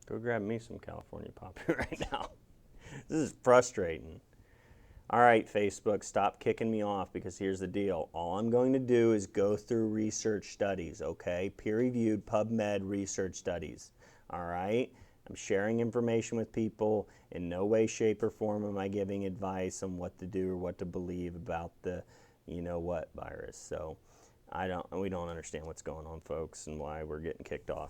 Go grab me some California poppy right now. This is frustrating. All right, Facebook, stop kicking me off, because here's the deal. All I'm going to do is go through research studies, okay? Peer-reviewed PubMed research studies, all right? I'm sharing information with people. In no way, shape, or form am I giving advice on what to do or what to believe about the you-know-what virus. So we don't understand what's going on, folks, and why we're getting kicked off.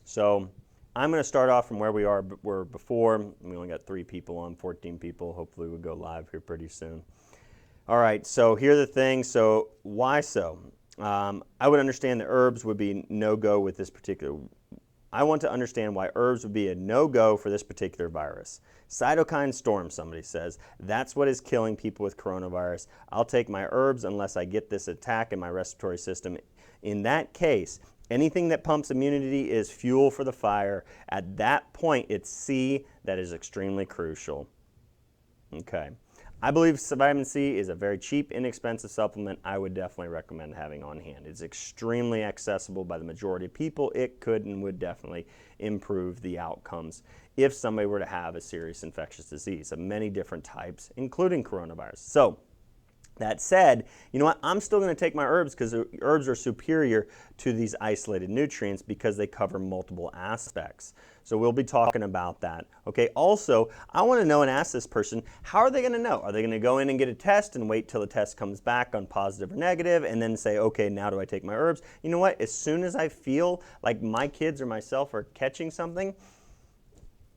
So I'm going to start off from where we were before. We only got 3 people on, 14 people. Hopefully we'll go live here pretty soon. All right, so here are the things. So why so? I would understand that herbs would be no-go with this particular. I want to understand why herbs would be a no-go for this particular virus. Cytokine storm, somebody says. That's what is killing people with coronavirus. I'll take my herbs unless I get this attack in my respiratory system. In that case, anything that pumps immunity is fuel for the fire. At that point, it's C that is extremely crucial. Okay. I believe vitamin C is a very cheap, inexpensive supplement I would definitely recommend having on hand. It's extremely accessible by the majority of people. It could and would definitely improve the outcomes if somebody were to have a serious infectious disease of many different types, including coronavirus. So, that said, you know what? I'm still going to take my herbs because herbs are superior to these isolated nutrients because they cover multiple aspects. So we'll be talking about that. Okay, also, I want to know and ask this person, how are they going to know? Are they going to go in and get a test and wait till the test comes back on positive or negative and then say, okay, now do I take my herbs? You know what? As soon as I feel like my kids or myself are catching something,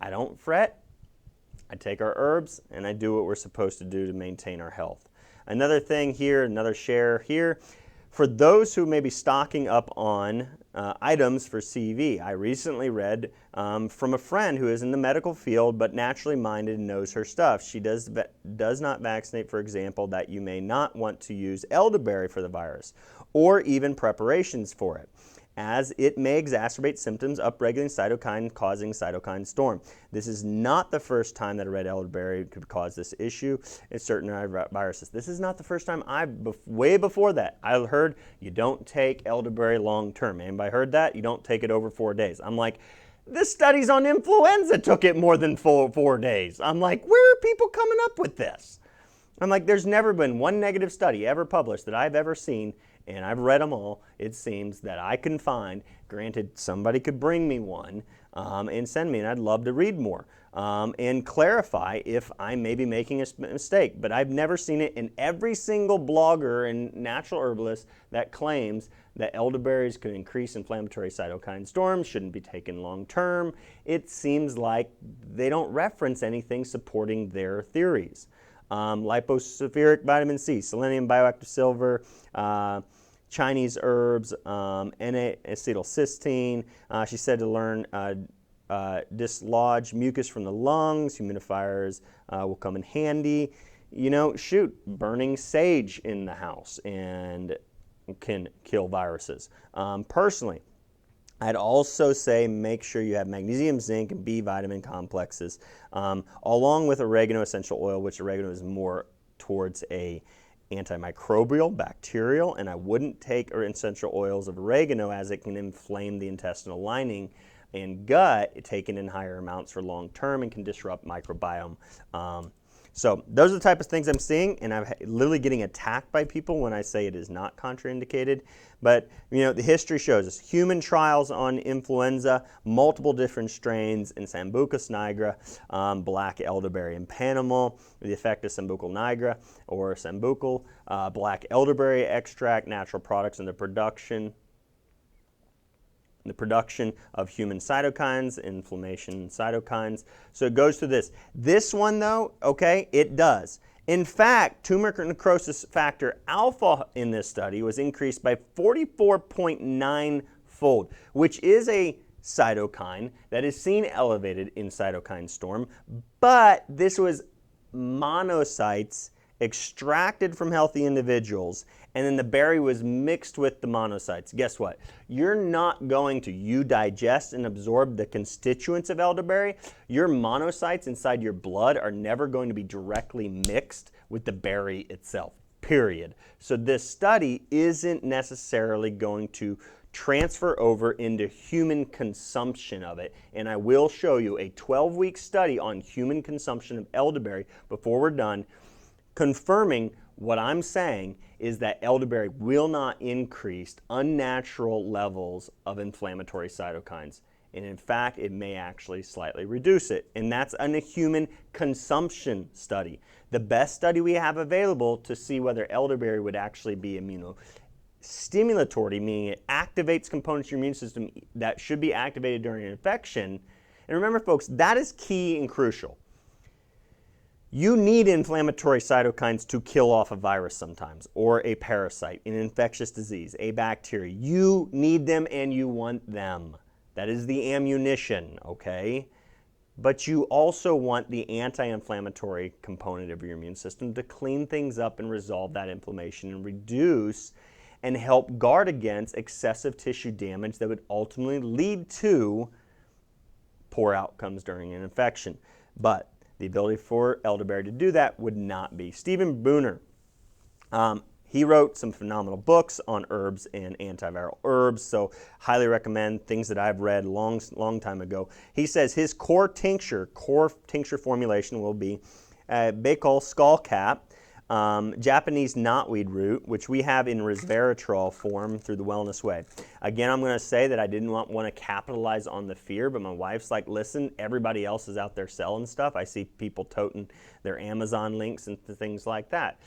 I don't fret. I take our herbs and I do what we're supposed to do to maintain our health. Another thing here, another share here, for those who may be stocking up on items for CV, I recently read from a friend who is in the medical field but naturally minded and knows her stuff. She does not vaccinate, for example, that you may not want to use elderberry for the virus or even preparations for it, as it may exacerbate symptoms, upregulating cytokine, causing cytokine storm. This is not the first time that a red elderberry could cause this issue in certain viruses. This is not the first time. Way before that, I heard you don't take elderberry long term. Anybody heard that? You don't take it over 4 days. I'm like, the studies on influenza took it more than 4 days. I'm like, where are people coming up with this? I'm like, there's never been one negative study ever published that I've ever seen, and I've read them all, it seems, that I can find. Granted, somebody could bring me one and send me, and I'd love to read more and clarify if I may be making a mistake. But I've never seen it in every single blogger and natural herbalist that claims that elderberries could increase inflammatory cytokine storm, shouldn't be taken long term. It seems like they don't reference anything supporting their theories. Lipospheric vitamin C, selenium, bioactive silver, Chinese herbs, N-acetylcysteine. She said to learn dislodge mucus from the lungs. Humidifiers will come in handy. You know, shoot, burning sage in the house and can kill viruses. Personally, I'd also say make sure you have magnesium, zinc, and B vitamin complexes, along with oregano essential oil, which oregano is more towards a antimicrobial, bacterial, and I wouldn't take essential oils of oregano as it can inflame the intestinal lining and gut, taken in higher amounts for long term and can disrupt microbiome. So those are the type of things I'm seeing, and I'm literally getting attacked by people when I say it is not contraindicated. But you know, the history shows us human trials on influenza, multiple different strains in Sambucus nigra, black elderberry and Panama, the effect of Sambucus nigra or Sambucus, black elderberry extract, natural products in the production of human cytokines, inflammation cytokines. So it goes through this. This one though, okay, it does. In fact, tumor necrosis factor alpha in this study was increased by 44.9-fold, which is a cytokine that is seen elevated in cytokine storm, but this was monocytes extracted from healthy individuals, and then the berry was mixed with the monocytes. Guess what? You're not going to digest and absorb the constituents of elderberry. Your monocytes inside your blood are never going to be directly mixed with the berry itself, period. So this study isn't necessarily going to transfer over into human consumption of it. And I will show you a 12-week study on human consumption of elderberry before we're done, confirming what I'm saying is that elderberry will not increase unnatural levels of inflammatory cytokines. And in fact, it may actually slightly reduce it. And that's in a human consumption study. The best study we have available to see whether elderberry would actually be immunostimulatory, meaning it activates components of your immune system that should be activated during an infection. And remember, folks, that is key and crucial. You need inflammatory cytokines to kill off a virus sometimes, or a parasite, an infectious disease, a bacteria. You need them and you want them. That is the ammunition, okay? But you also want the anti-inflammatory component of your immune system to clean things up and resolve that inflammation and reduce and help guard against excessive tissue damage that would ultimately lead to poor outcomes during an infection. But the ability for elderberry to do that would not be. Stephen Booner, he wrote some phenomenal books on herbs and antiviral herbs, so highly recommend things that I've read long time ago. He says his core tincture formulation will be Baikal skullcap, Japanese knotweed root, which we have in resveratrol form through the Wellness Way. Again, I'm going to say that I didn't want to capitalize on the fear, but my wife's like, listen, everybody else is out there selling stuff. I see people toting their Amazon links and things like that.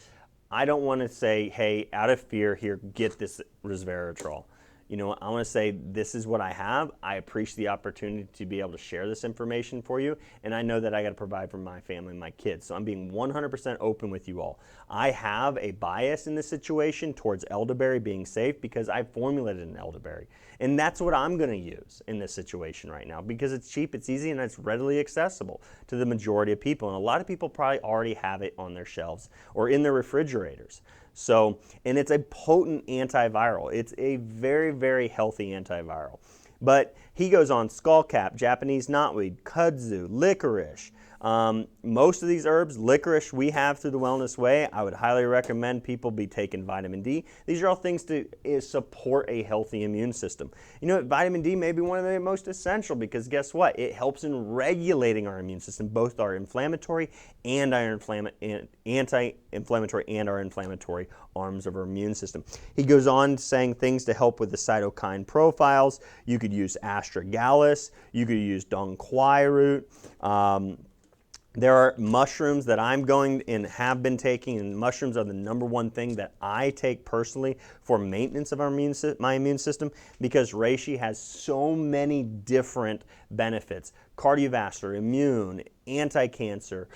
I don't want to say, hey, out of fear, here, get this resveratrol. You know, I want to say this is what I have. I appreciate the opportunity to be able to share this information for you, and I know that I got to provide for my family and my kids. So I'm being 100% open with you all. I have a bias in this situation towards elderberry being safe because I formulated an elderberry, and that's what I'm going to use in this situation right now because it's cheap, it's easy, and it's readily accessible to the majority of people. And a lot of people probably already have it on their shelves or in their refrigerators. So, and it's a potent antiviral. It's a very, very healthy antiviral. But he goes on skullcap, Japanese knotweed, kudzu, licorice. Most of these herbs, licorice we have through the Wellness Way. I would highly recommend people be taking vitamin D. These are all things to support a healthy immune system. You know, vitamin D may be one of the most essential because guess what? It helps in regulating our immune system, both our inflammatory and our anti-inflammatory and our inflammatory arms of our immune system. He goes on saying things to help with the cytokine profiles. You could use astragalus. You could use dong quai root. There are mushrooms that I'm going and have been taking, and mushrooms are the #1 thing that I take personally for maintenance of my immune system because reishi has so many different benefits. Cardiovascular, immune, anti-cancer,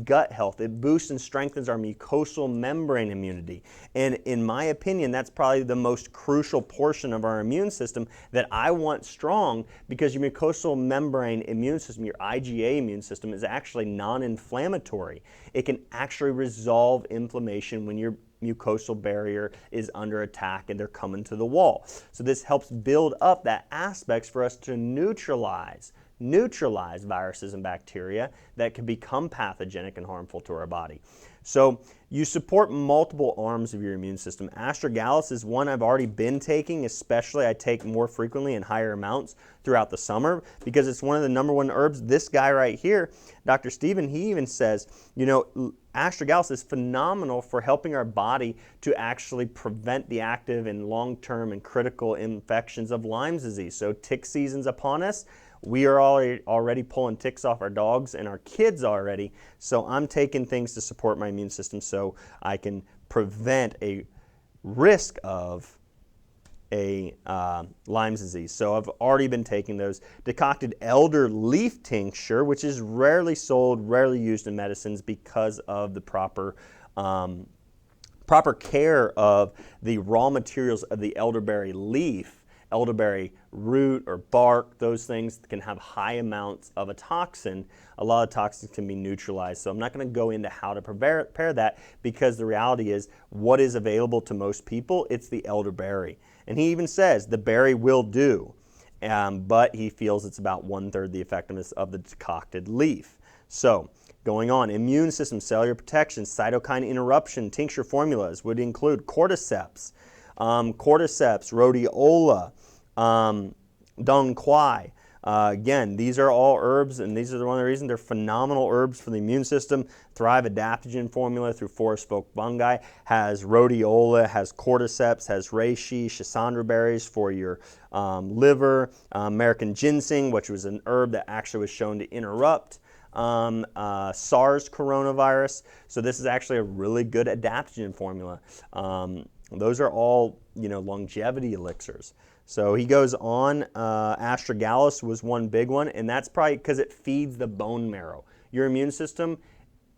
gut health. It boosts and strengthens our mucosal membrane immunity. And in my opinion, that's probably the most crucial portion of our immune system that I want strong because your mucosal membrane immune system, your IgA immune system, is actually non-inflammatory. It can actually resolve inflammation when your mucosal barrier is under attack and they're coming to the wall. So this helps build up that aspects for us to neutralize viruses and bacteria that can become pathogenic and harmful to our body. So you support multiple arms of your immune system. Astragalus is one I've already been taking, especially I take more frequently in higher amounts throughout the summer because it's one of the #1 herbs. This guy right here, Dr. Stephen, he even says, you know, astragalus is phenomenal for helping our body to actually prevent the active and long-term and critical infections of Lyme disease. So tick season's upon us. We are already pulling ticks off our dogs and our kids already, so I'm taking things to support my immune system so I can prevent a risk of a Lyme disease. So I've already been taking those. Decocted elder leaf tincture, which is rarely sold, rarely used in medicines because of the proper care of the raw materials of the elderberry leaf. Elderberry root or bark, those things can have high amounts of a toxin. A lot of toxins can be neutralized. So I'm not going to go into how to prepare that because the reality is what is available to most people, it's the elderberry. And he even says the berry will do, but he feels it's about 1/3 the effectiveness of the decocted leaf. So going on, immune system, cellular protection, cytokine interruption, tincture formulas would include cordyceps, rhodiola, Dong Quai. Again, these are all herbs, and these are one of the reasons they're phenomenal herbs for the immune system. Thrive adaptogen formula through forest folk fungi, has rhodiola, has cordyceps, has reishi, schisandra berries for your liver, American ginseng, which was an herb that actually was shown to interrupt SARS coronavirus. So this is actually a really good adaptogen formula. Those are all, longevity elixirs. So he goes on, astragalus was one big one, and that's probably because it feeds the bone marrow. Your immune system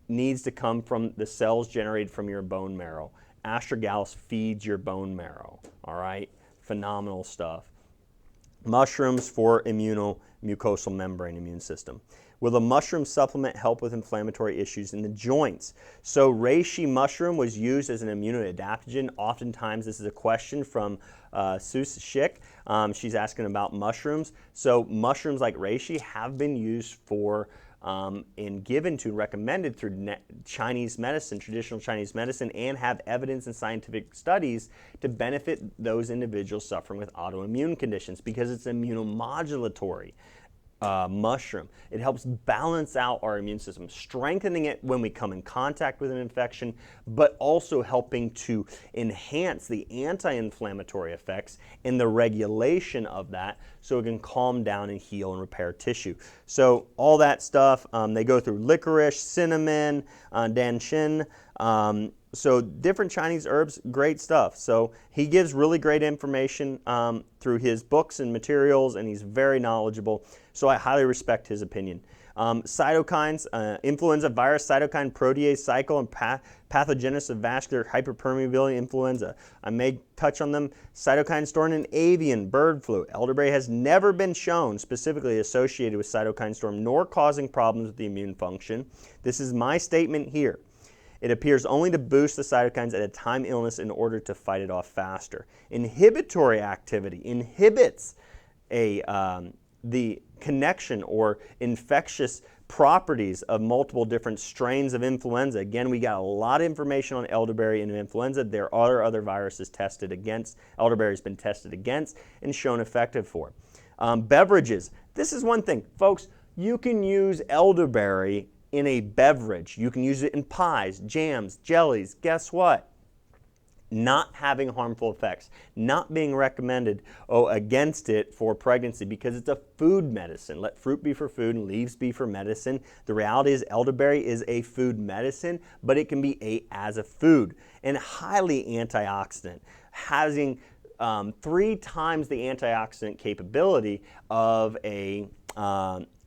needs to come from the cells generated from your bone marrow. Astragalus feeds your bone marrow, all right? Phenomenal stuff. Mushrooms for mucosal membrane immune system. Will a mushroom supplement help with inflammatory issues in the joints? So reishi mushroom was used as an immunoadaptogen. Oftentimes this is a question from Sus Schick. She's asking about mushrooms. So mushrooms like reishi have been used for and given to, recommended through Chinese medicine, traditional Chinese medicine, and have evidence in scientific studies to benefit those individuals suffering with autoimmune conditions because it's immunomodulatory. Mushroom. It helps balance out our immune system, strengthening it when we come in contact with an infection, but also helping to enhance the anti-inflammatory effects and the regulation of that so it can calm down and heal and repair tissue. So all that stuff, they go through licorice, cinnamon, danshin, so different Chinese herbs, great stuff. So he gives really great information through his books and materials, and he's very knowledgeable. So I highly respect his opinion. Cytokines, influenza virus, cytokine protease cycle, and pathogenesis of vascular hyperpermeability influenza. I may touch on them. Cytokine storm in avian bird flu. Elderberry has never been shown specifically associated with cytokine storm nor causing problems with the immune function. This is my statement here. It appears only to boost the cytokines at a time illness in order to fight it off faster. Inhibitory activity inhibits the connection or infectious properties of multiple different strains of influenza. Again, we got a lot of information on elderberry and influenza. There are other viruses tested against. Elderberry's been tested against and shown effective for. Beverages. This is one thing. Folks, you can use elderberry in a beverage. You can use it in pies, jams, jellies. Guess what? Not having harmful effects, not being recommended against it for pregnancy because it's a food medicine. Let fruit be for food and leaves be for medicine. The reality is elderberry is a food medicine, but it can be ate as a food and highly antioxidant, having 3 times the antioxidant capability of a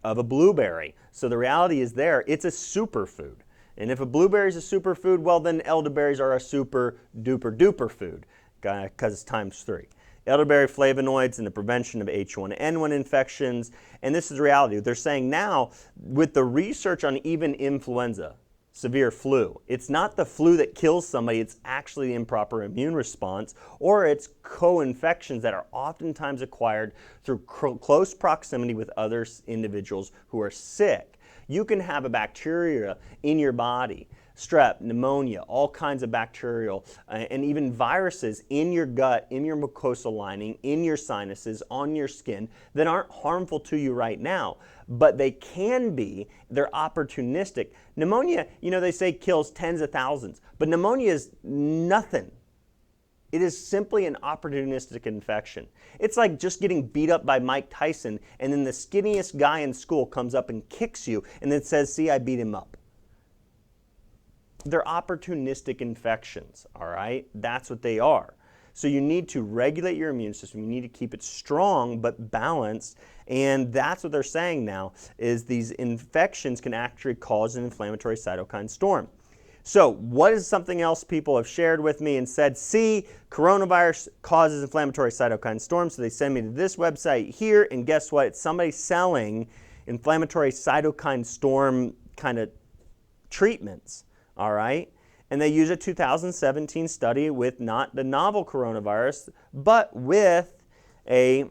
blueberry. So the reality is it's a superfood. And if a blueberry is a superfood, well then elderberries are a super duper duper food because it's times 3. Elderberry flavonoids in the prevention of H1N1 infections. And this is the reality. They're saying now with the research on even influenza, severe flu, it's not the flu that kills somebody, it's actually the improper immune response, or it's co-infections that are oftentimes acquired through close proximity with other individuals who are sick. You can have a bacteria in your body, strep, pneumonia, all kinds of bacterial, and even viruses in your gut, in your mucosal lining, in your sinuses, on your skin that aren't harmful to you right now, but they can be. They're opportunistic. Pneumonia, they say kills tens of thousands, but pneumonia is nothing. It is simply an opportunistic infection. It's like just getting beat up by Mike Tyson and then the skinniest guy in school comes up and kicks you and then says, see, I beat him up. They're opportunistic infections, all right? That's what they are. So you need to regulate your immune system. You need to keep it strong but balanced. And that's what they're saying now is these infections can actually cause an inflammatory cytokine storm. So what is something else people have shared with me and said, see, coronavirus causes inflammatory cytokine storm. So they send me to this website here, and guess what? It's somebody selling inflammatory cytokine storm kind of treatments, all right? And they use a 2017 study with not the novel coronavirus, but with a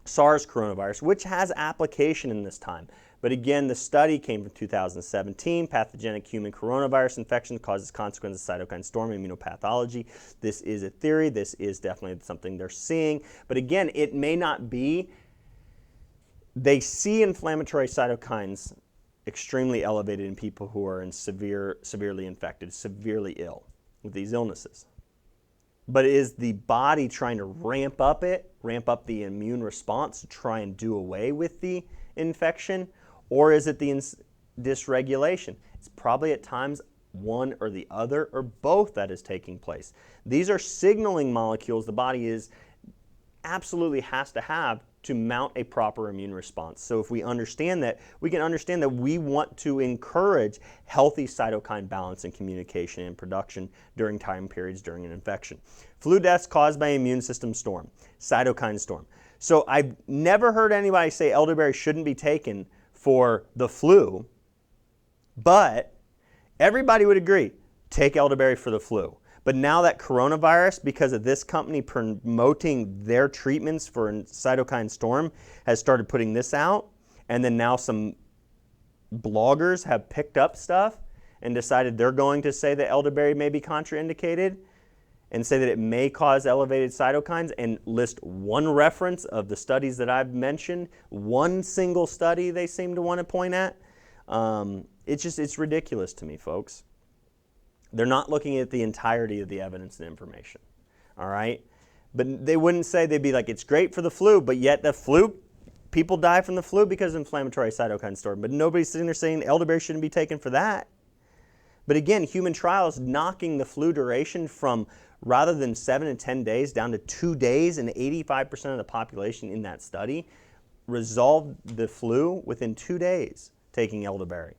SARS coronavirus, which has application in this time. But again, the study came from 2017. Pathogenic human coronavirus infection causes consequences of cytokine storm immunopathology. This is a theory. This is definitely something they're seeing. But again, it may not be. They see inflammatory cytokines extremely elevated in people who are severely infected, severely ill with these illnesses. But is the body trying to ramp up the immune response to try and do away with the infection? Or is it the dysregulation? It's probably at times one or the other or both that is taking place. These are signaling molecules the body absolutely has to have to mount a proper immune response. So if we understand that, we can understand that we want to encourage healthy cytokine balance and communication and production during time periods during an infection. Flu deaths caused by immune system storm, cytokine storm. So I've never heard anybody say elderberry shouldn't be taken for the flu, but everybody would agree, take elderberry for the flu. But now that coronavirus, because of this company promoting their treatments for cytokine storm, has started putting this out, and then now some bloggers have picked up stuff and decided they're going to say that elderberry may be contraindicated and say that it may cause elevated cytokines and list one reference of the studies that I've mentioned, one single study they seem to want to point at. It's ridiculous to me, folks. They're not looking at the entirety of the evidence and information, all right? But they wouldn't say, they'd be like, it's great for the flu, but yet the flu, people die from the flu because of inflammatory cytokine storm. But nobody's sitting there saying elderberry shouldn't be taken for that. But again, human trials knocking the flu duration from rather than 7 to 10 days down to 2 days, and 85% of the population in that study resolved the flu within 2 days taking elderberry.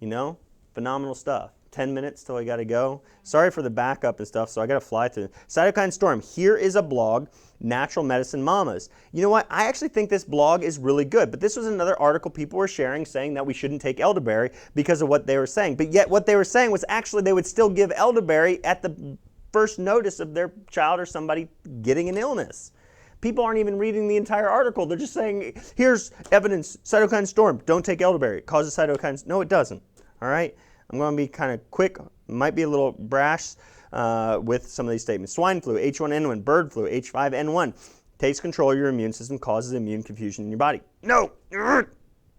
You know, phenomenal stuff. 10 minutes till I got to go. Sorry for the backup and stuff, so I got to fly through. Cytokine storm. Here is a blog, Natural Medicine Mamas. You know what? I actually think this blog is really good, but this was another article people were sharing saying that we shouldn't take elderberry because of what they were saying. But yet what they were saying was actually they would still give elderberry at the first notice of their child or somebody getting an illness. People aren't even reading the entire article. They're just saying, here's evidence, cytokine storm, don't take elderberry. It causes cytokines. No, it doesn't. All right? I'm going to be kind of quick, might be a little brash with some of these statements. Swine flu, H1N1, bird flu, H5N1 takes control of your immune system, causes immune confusion in your body. No!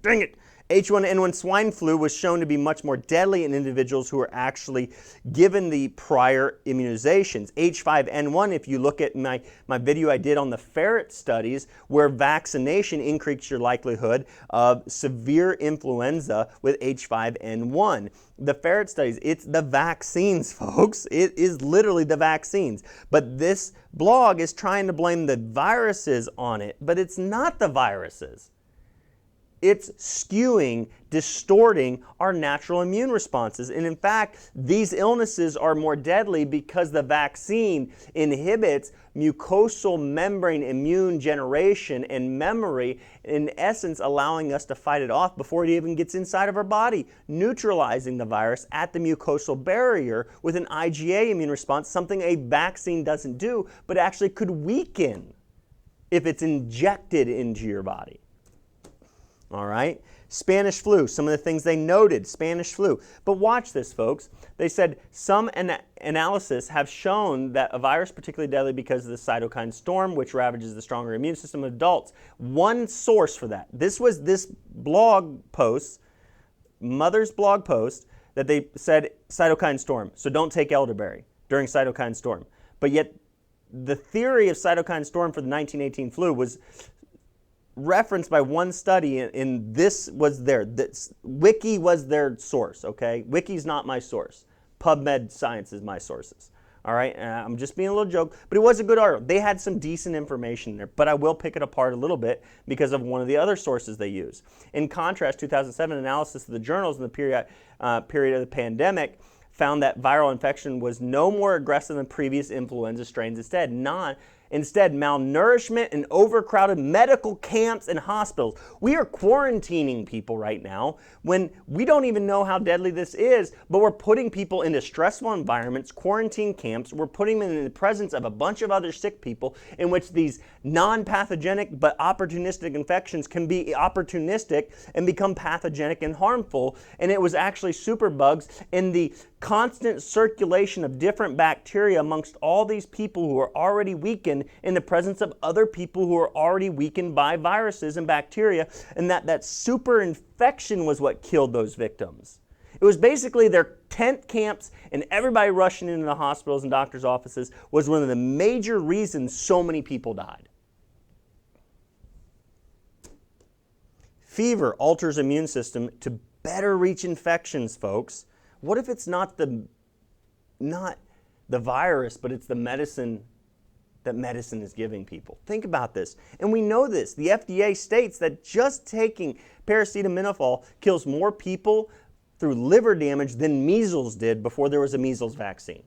Dang it! H1N1 swine flu was shown to be much more deadly in individuals who were actually given the prior immunizations. H5N1, if you look at my video I did on the ferret studies, where vaccination increased your likelihood of severe influenza with H5N1. The ferret studies, it's the vaccines, folks. It is literally the vaccines. But this blog is trying to blame the viruses on it, but it's not the viruses. It's skewing, distorting our natural immune responses. And in fact, these illnesses are more deadly because the vaccine inhibits mucosal membrane immune generation and memory, in essence allowing us to fight it off before it even gets inside of our body, neutralizing the virus at the mucosal barrier with an IgA immune response, something a vaccine doesn't do, but actually could weaken if it's injected into your body. All right, Spanish flu, some of the things they noted, Spanish flu. But watch this, folks. They said some analysis have shown that a virus particularly deadly because of the cytokine storm, which ravages the stronger immune system of adults. One source for that. This was this blog post, Mother's blog post, that they said cytokine storm, so don't take elderberry during cytokine storm. But yet the theory of cytokine storm for the 1918 flu was referenced by one study, and this was Wiki was their source, okay? Wiki's not my source. PubMed Science is my sources, all right? And I'm just being a little joke, but it was a good article. They had some decent information there, but I will pick it apart a little bit because of one of the other sources they use. In contrast, 2007 analysis of the journals in the period of the pandemic found that viral infection was no more aggressive than previous influenza strains. Instead, malnourishment and overcrowded medical camps and hospitals. We are quarantining people right now when we don't even know how deadly this is, but we're putting people into stressful environments, quarantine camps. We're putting them in the presence of a bunch of other sick people in which these Non-pathogenic but opportunistic infections can be opportunistic and become pathogenic and harmful. And it was actually superbugs and the constant circulation of different bacteria amongst all these people who are already weakened in the presence of other people who are already weakened by viruses and bacteria, and that super infection was what killed those victims. It was basically their tent camps and everybody rushing into the hospitals and doctors' offices was one of the major reasons so many people died. Fever alters immune system to better reach infections, folks. What if it's not the virus, but it's the medicine that medicine is giving people? Think about this. And we know this. The FDA states that just taking paracetamol kills more people through liver damage than measles did before there was a measles vaccine.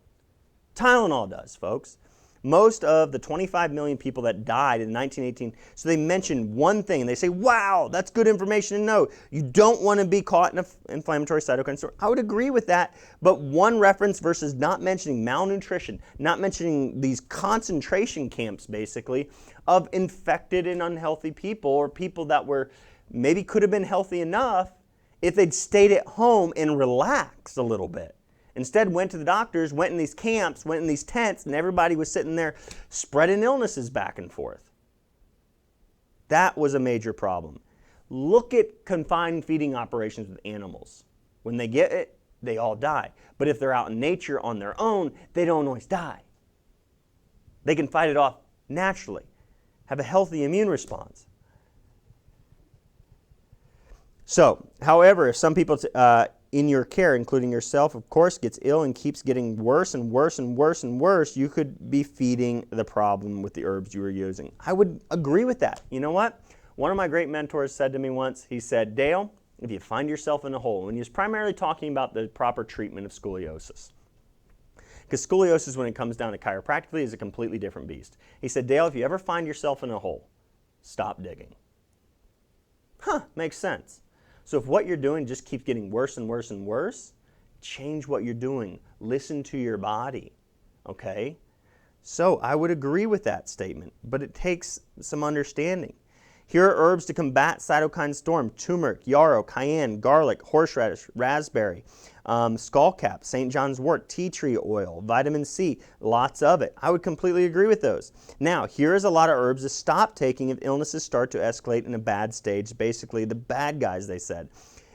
Tylenol does, folks. Most of the 25 million people that died in 1918, so they mention one thing, and they say, wow, that's good information to know. You don't want to be caught in an inflammatory cytokine storm. I would agree with that, but one reference versus not mentioning malnutrition, not mentioning these concentration camps, basically, of infected and unhealthy people, or people that were maybe could have been healthy enough if they'd stayed at home and relaxed a little bit. Instead, went to the doctors, went in these camps, went in these tents, and everybody was sitting there spreading illnesses back and forth. That was a major problem. Look at confined feeding operations with animals. When they get it, they all die. But if they're out in nature on their own, they don't always die. They can fight it off naturally, have a healthy immune response. So, however, if some people in your care, including yourself, of course, gets ill and keeps getting worse and worse and worse and worse, you could be feeding the problem with the herbs you were using. I would agree with that. You know what? One of my great mentors said to me once, he said, Dale, if you find yourself in a hole, and he was primarily talking about the proper treatment of scoliosis. Because scoliosis, when it comes down to chiropractically, is a completely different beast. He said, Dale, if you ever find yourself in a hole, stop digging. Makes sense. So if what you're doing just keeps getting worse and worse and worse, change what you're doing. Listen to your body, okay? So I would agree with that statement, but it takes some understanding. Here are herbs to combat cytokine storm: turmeric, yarrow, cayenne, garlic, horseradish, raspberry, skullcap, St. John's wort, tea tree oil, vitamin C, lots of it. I would completely agree with those. Now, here is a lot of herbs to stop taking if illnesses start to escalate in a bad stage, basically the bad guys, they said.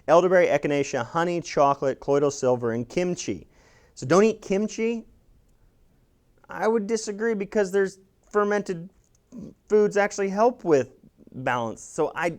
Elderberry, echinacea, honey, chocolate, colloidal silver, and kimchi. So don't eat kimchi? I would disagree because there's fermented foods actually help with balance. So I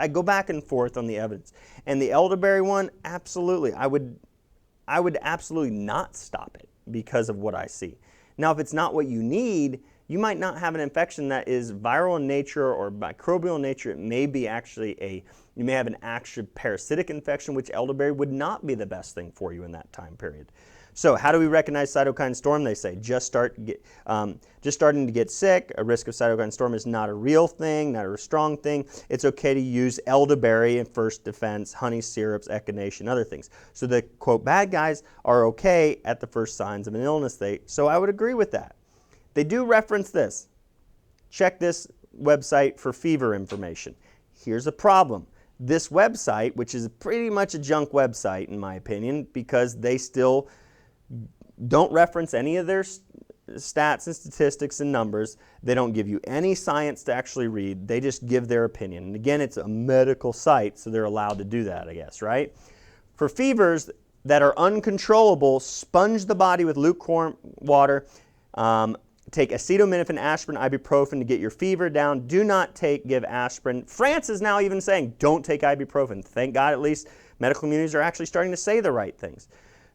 go back and forth on the evidence. And the elderberry one, absolutely. I would absolutely not stop it because of what I see. Now, if it's not what you need, you might not have an infection that is viral in nature or microbial in nature. It may be actually you may have an active parasitic infection, which elderberry would not be the best thing for you in that time period. So how do we recognize cytokine storm? They say just starting to get sick. A risk of cytokine storm is not a real thing, not a strong thing. It's okay to use elderberry in first defense, honey syrups, echinacea, and other things. So the, quote, bad guys are okay at the first signs of an illness. So I would agree with that. They do reference this. Check this website for fever information. Here's a problem. This website, which is pretty much a junk website in my opinion, because they still don't reference any of their stats and statistics and numbers. They don't give you any science to actually read. They just give their opinion. And again, it's a medical site, so they're allowed to do that, I guess, right? For fevers that are uncontrollable, sponge the body with lukewarm water. Take acetaminophen, aspirin, ibuprofen to get your fever down. Do not give aspirin. France is now even saying don't take ibuprofen. Thank God at least medical communities are actually starting to say the right things.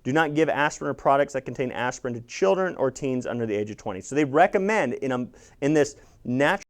Do not give aspirin or products that contain aspirin to children or teens under the age of 20. So they recommend in this natural